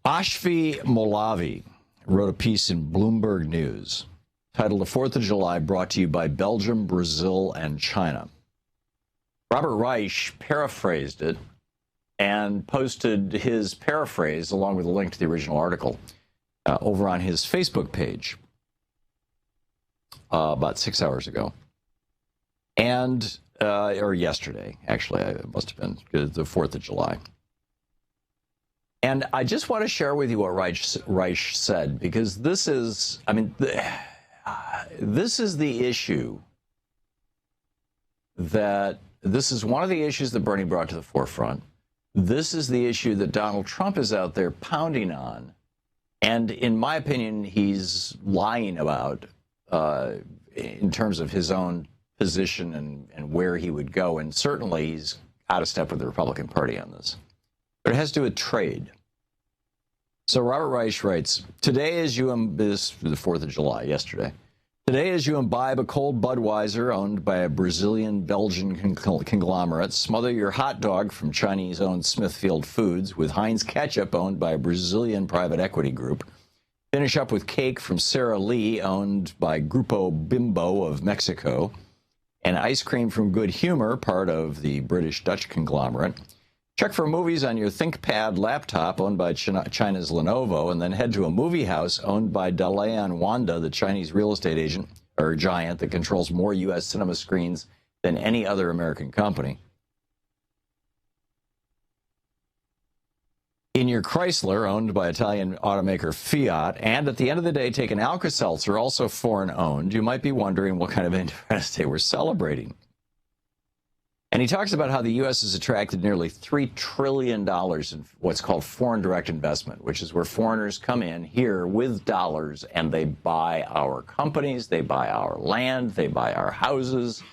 Ashfi Molavi wrote a piece in Bloomberg News titled "The 4th of July brought to you by Belgium, Brazil, and China." Robert Reich paraphrased it and posted his paraphrase along with a link to the original article over on his Facebook page about 6 hours ago. And, or yesterday, actually, it must have been the 4th of July. And I just want to share with you what Reich said, because this is, I mean, this is the issue that, this is one of the issues that Bernie brought to the forefront. This is the issue that Donald Trump is out there pounding on. And in my opinion, he's lying about in terms of his own position and where he would go. And certainly he's out of step with the Republican Party on this. But it has to do with trade. So Robert Reich writes, today as you, this is the 4th of July, yesterday. Today as you imbibe a cold Budweiser owned by a Brazilian-Belgian conglomerate, smother your hot dog from Chinese-owned Smithfield Foods with Heinz ketchup owned by a Brazilian private equity group, finish up with cake from Sara Lee owned by Grupo Bimbo of Mexico, and ice cream from Good Humor, part of the British-Dutch conglomerate. Check for movies on your ThinkPad laptop owned by China's Lenovo, and then head to a movie house owned by Dalian Wanda, the Chinese real estate agent or giant that controls more U.S. cinema screens than any other American company. In your Chrysler, owned by Italian automaker Fiat, and at the end of the day, take an Alka-Seltzer, also foreign-owned, you might be wondering what kind of Independence Day we're celebrating. And he talks about how the U.S. has attracted nearly $3 trillion in what's called foreign direct investment, which is where foreigners come in here with dollars and they buy our companies, they buy our land, they buy our houses.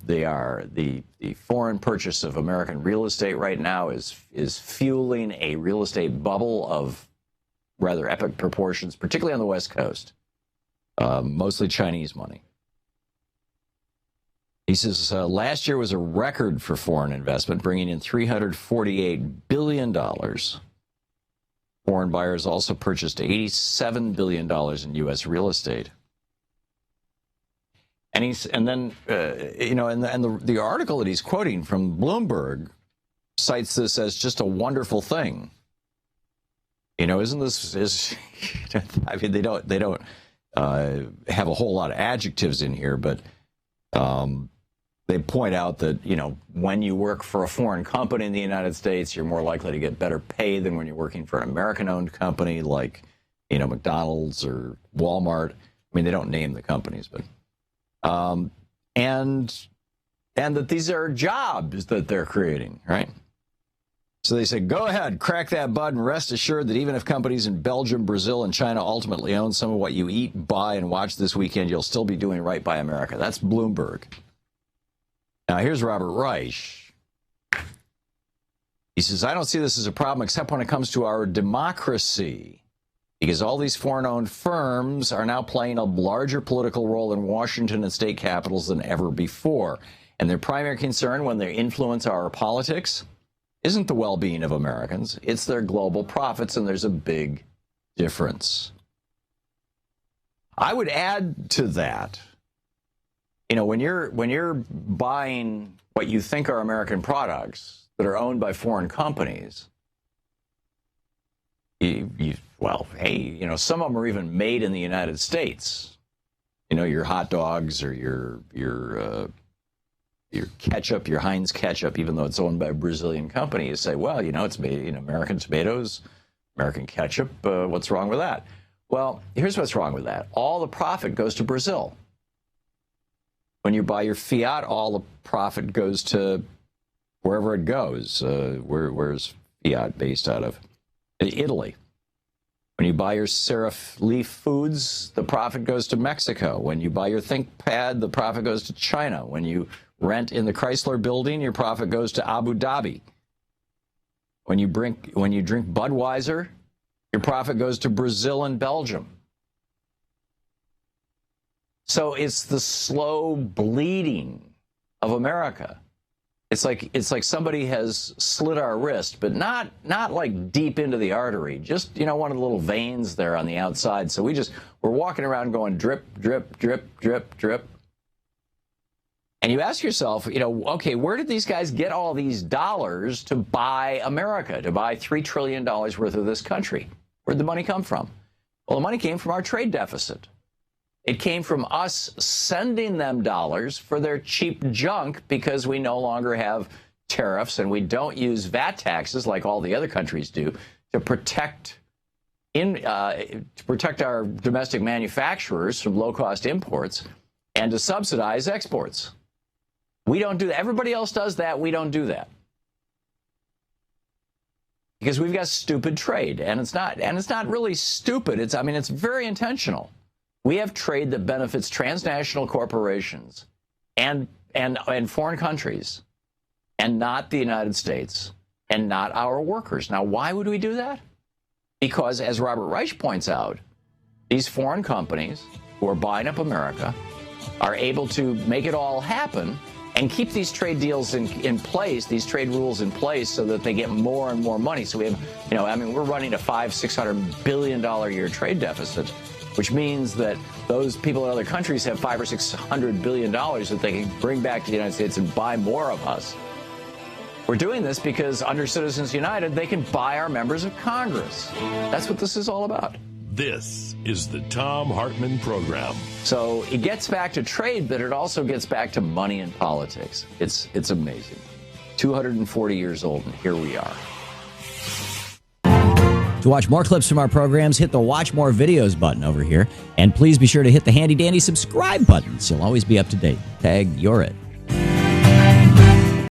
They are the foreign purchase of American real estate right now is fueling a real estate bubble of rather epic proportions, particularly on the West Coast, mostly Chinese money. He says last year was a record for foreign investment, bringing in $348 billion. Foreign buyers also purchased $87 billion in U.S. real estate. And the article that he's quoting from Bloomberg cites this as just a wonderful thing. You know, isn't this? I mean, they don't have a whole lot of adjectives in here, but. They point out that, you know, when you work for a foreign company in the United States, you're more likely to get better pay than when you're working for an American-owned company like, you know, McDonald's or Walmart. I mean, they don't name the companies, but and that these are jobs that they're creating, right? So they say, go ahead, crack that bud, and rest assured that even if companies in Belgium, Brazil, and China ultimately own some of what you eat, buy, and watch this weekend, you'll still be doing right by America. That's Bloomberg. Now, here's Robert Reich. He says, I don't see this as a problem except when it comes to our democracy, because all these foreign-owned firms are now playing a larger political role in Washington and state capitals than ever before. And their primary concern when they influence our politics isn't the well-being of Americans, it's their global profits, and there's a big difference. I would add to that, you know, when you're buying what you think are American products that are owned by foreign companies, well, hey, you know, some of them are even made in the United States. You know, your hot dogs or your ketchup, your Heinz ketchup, even though it's owned by a Brazilian company, you say, well, you know, it's made in American tomatoes, American ketchup. What's wrong with that? Well, here's what's wrong with that. All the profit goes to Brazil. When you buy your Fiat, all the profit goes to wherever it goes. Where's Fiat based out of? Italy. When you buy your Sara Lee Foods, the profit goes to Mexico. When you buy your ThinkPad, the profit goes to China. When you rent in the Chrysler building, your profit goes to Abu Dhabi. When you drink Budweiser, your profit goes to Brazil and Belgium. So it's the slow bleeding of America It's like somebody has slit our wrist, but not like deep into the artery, just, you know, one of the little veins there on the outside. So we're walking around going drip, drip, drip, drip, drip. And you ask yourself, you know, okay, where did these guys get all these dollars to buy America, to buy $3 trillion worth of this country? Where'd the money come from? Well, the money came from our trade deficit. It came from us sending them dollars for their cheap junk because we no longer have tariffs and we don't use VAT taxes like all the other countries do to protect our domestic manufacturers from low-cost imports and to subsidize exports. We don't do that. Everybody else does that. We don't do that. Because we've got stupid trade, and it's not really stupid. It's very intentional. We have trade that benefits transnational corporations and foreign countries, and not the United States, and not our workers. Now, why would we do that? Because, as Robert Reich points out, these foreign companies who are buying up America are able to make it all happen and keep these trade deals in place, these trade rules in place, so that they get more and more money. So we have, you know, we're running a $500-600 billion a year trade deficit, which means that those people in other countries have $500 or $600 billion that they can bring back to the United States and buy more of us. We're doing this because under Citizens United, they can buy our members of Congress. That's what this is all about. This is the Thom Hartmann Program. So it gets back to trade, but it also gets back to money and politics. It's amazing. 240 years old, and here we are. To watch more clips from our programs, hit the Watch More Videos button over here. And please be sure to hit the handy-dandy subscribe button so you'll always be up to date. Tag, you're it.